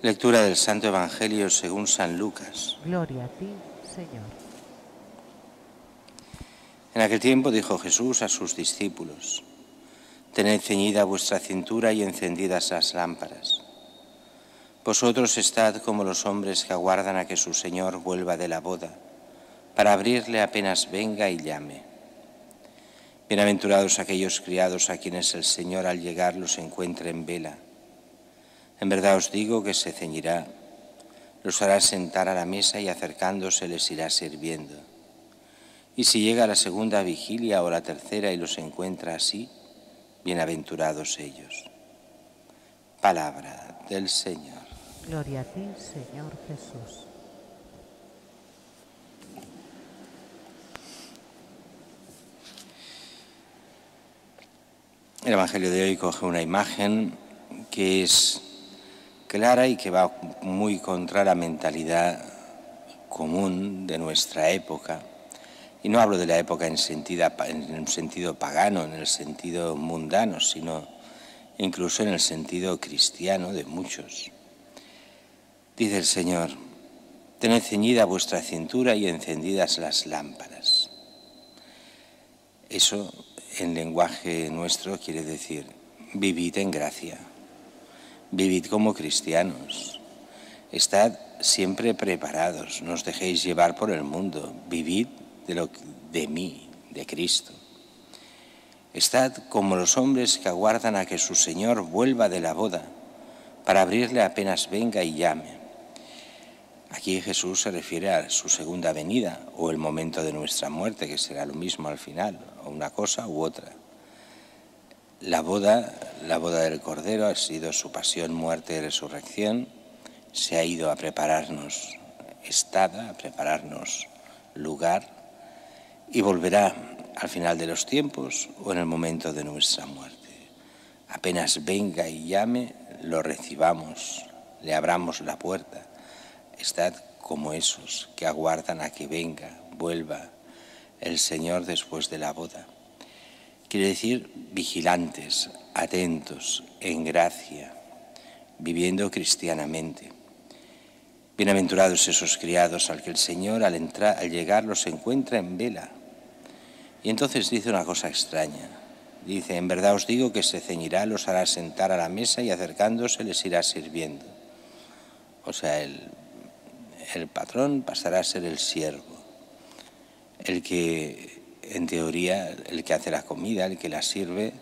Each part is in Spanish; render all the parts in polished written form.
Lectura del Santo Evangelio según San Lucas. Gloria a ti, Señor. En aquel tiempo dijo Jesús a sus discípulos: Tened ceñida vuestra cintura y encendidas las lámparas. Vosotros estad como los hombres que aguardan a que su Señor vuelva de la boda, para abrirle apenas venga y llame. Bienaventurados aquellos criados a quienes el Señor al llegar los encuentre en vela. En verdad os digo que se ceñirá, los hará sentar a la mesa y acercándose les irá sirviendo. Y si llega la segunda vigilia o la tercera y los encuentra así, bienaventurados ellos. Palabra del Señor. Gloria a ti, Señor Jesús. El Evangelio de hoy coge una imagen que es clara y que va muy contra la mentalidad común de nuestra época. Y no hablo de la época en un sentido pagano, en el sentido mundano, sino incluso en el sentido cristiano de muchos. Dice el Señor: tened ceñida vuestra cintura y encendidas las lámparas. Eso, en lenguaje nuestro, quiere decir: vivid en gracia, vivid como cristianos, estad siempre preparados, no os dejéis llevar por el mundo, vivid de mí, de Cristo. Estad como los hombres que aguardan a que su Señor vuelva de la boda, para abrirle apenas venga y llame. Aquí Jesús se refiere a su segunda venida o el momento de nuestra muerte, que será lo mismo al final, o una cosa u otra. La boda del Cordero ha sido su pasión, muerte y resurrección. Se ha ido a prepararnos estada, a prepararnos lugar, y volverá al final de los tiempos o en el momento de nuestra muerte. Apenas venga y llame, lo recibamos, le abramos la puerta. Estad como esos que aguardan a que venga, vuelva el Señor después de la boda. Quiere decir vigilantes, atentos, en gracia, viviendo cristianamente. Bienaventurados esos criados al que el Señor al llegar los encuentra en vela. Y entonces dice una cosa extraña. Dice: en verdad os digo que se ceñirá, los hará sentar a la mesa y acercándose les irá sirviendo. O sea, el patrón pasará a ser el siervo. El que, en teoría, el que hace la comida, el que la sirve,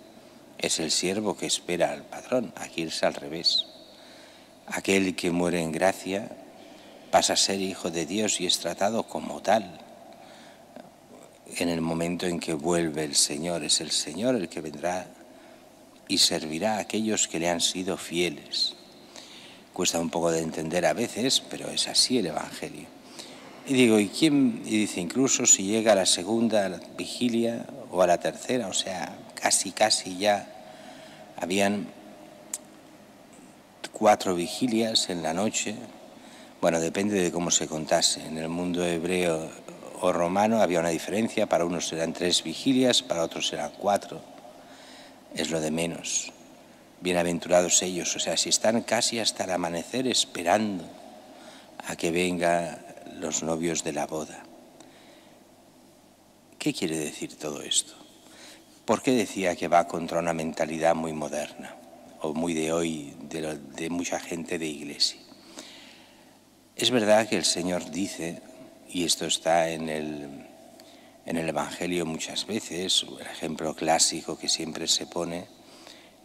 es el siervo que espera al patrón. Aquí es al revés. Aquel que muere en gracia pasa a ser hijo de Dios y es tratado como tal. En el momento en que vuelve el Señor, es el Señor el que vendrá y servirá a aquellos que le han sido fieles. Cuesta un poco de entender a veces, pero es así el Evangelio. Y digo, y dice, incluso si llega a la segunda vigilia o a la tercera, o sea, casi ya habían 4 vigilias en la noche. Bueno, depende de cómo se contase. En el mundo hebreo o romano había una diferencia, para unos eran 3 vigilias, para otros eran 4. Es lo de menos. Bienaventurados ellos, o sea, si están casi hasta el amanecer esperando a que vengan los novios de la boda. ¿Qué quiere decir todo esto? ¿Por qué decía que va contra una mentalidad muy moderna o muy de hoy, de mucha gente de iglesia? Es verdad que el Señor dice, y esto está en el Evangelio muchas veces, el ejemplo clásico que siempre se pone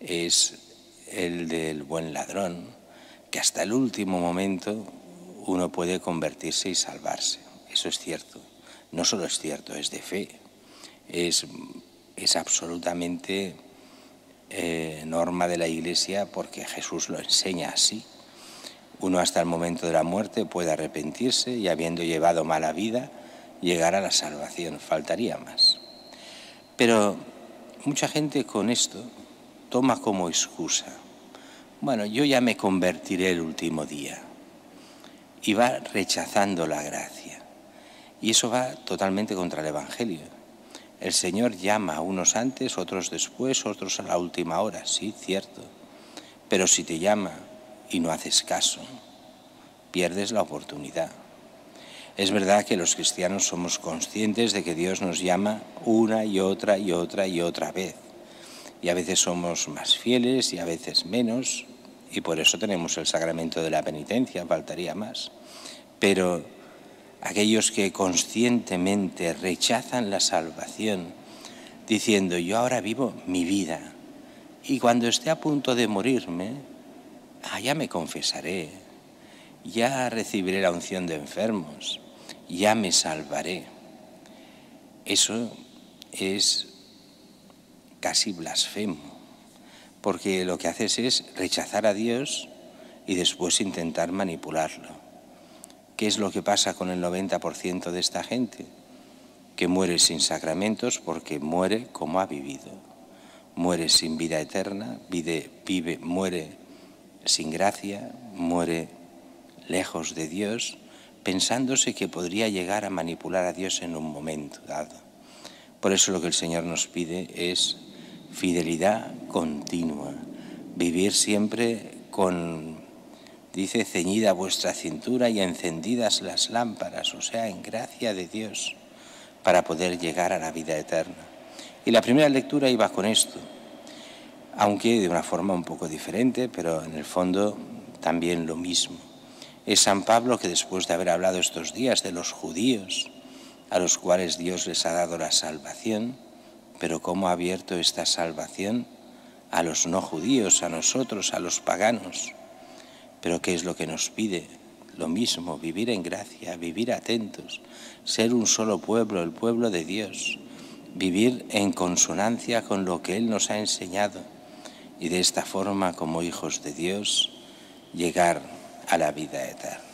es el del buen ladrón, que hasta el último momento uno puede convertirse y salvarse. Eso es cierto. No solo es cierto, es de fe. Es absolutamente norma de la Iglesia, porque Jesús lo enseña así. Uno hasta el momento de la muerte puede arrepentirse y, habiendo llevado mala vida, llegar a la salvación. Faltaría más. Pero mucha gente con esto toma como excusa: bueno, yo ya me convertiré el último día. Y va rechazando la gracia. Y eso va totalmente contra el Evangelio. El Señor llama a unos antes, otros después, otros a la última hora. Sí, cierto. Pero si te llama y no haces caso, pierdes la oportunidad. Es verdad que los cristianos somos conscientes de que Dios nos llama una y otra y otra y otra vez. Y a veces somos más fieles y a veces menos, y por eso tenemos el sacramento de la penitencia, faltaría más. Pero aquellos que conscientemente rechazan la salvación, diciendo yo ahora vivo mi vida, y cuando esté a punto de morirme, ya me confesaré, ya recibiré la unción de enfermos, ya me salvaré. Eso es casi blasfemo, porque lo que haces es rechazar a Dios y después intentar manipularlo. ¿Qué es lo que pasa con el 90% de esta gente? Que muere sin sacramentos porque muere como ha vivido. Muere sin vida eterna, muere sin gracia, muere lejos de Dios, pensándose que podría llegar a manipular a Dios en un momento dado. Por eso lo que el Señor nos pide es fidelidad continua, vivir siempre con, dice, ceñida vuestra cintura y encendidas las lámparas, o sea, en gracia de Dios, para poder llegar a la vida eterna. Y la primera lectura iba con esto, aunque de una forma un poco diferente, pero en el fondo también lo mismo. Es San Pablo que después de haber hablado estos días de los judíos, a los cuales Dios les ha dado la salvación, pero cómo ha abierto esta salvación a los no judíos, a nosotros, a los paganos. Pero ¿qué es lo que nos pide? Lo mismo, vivir en gracia, vivir atentos, ser un solo pueblo, el pueblo de Dios, vivir en consonancia con lo que Él nos ha enseñado y de esta forma, como hijos de Dios, llegar a la vida eterna.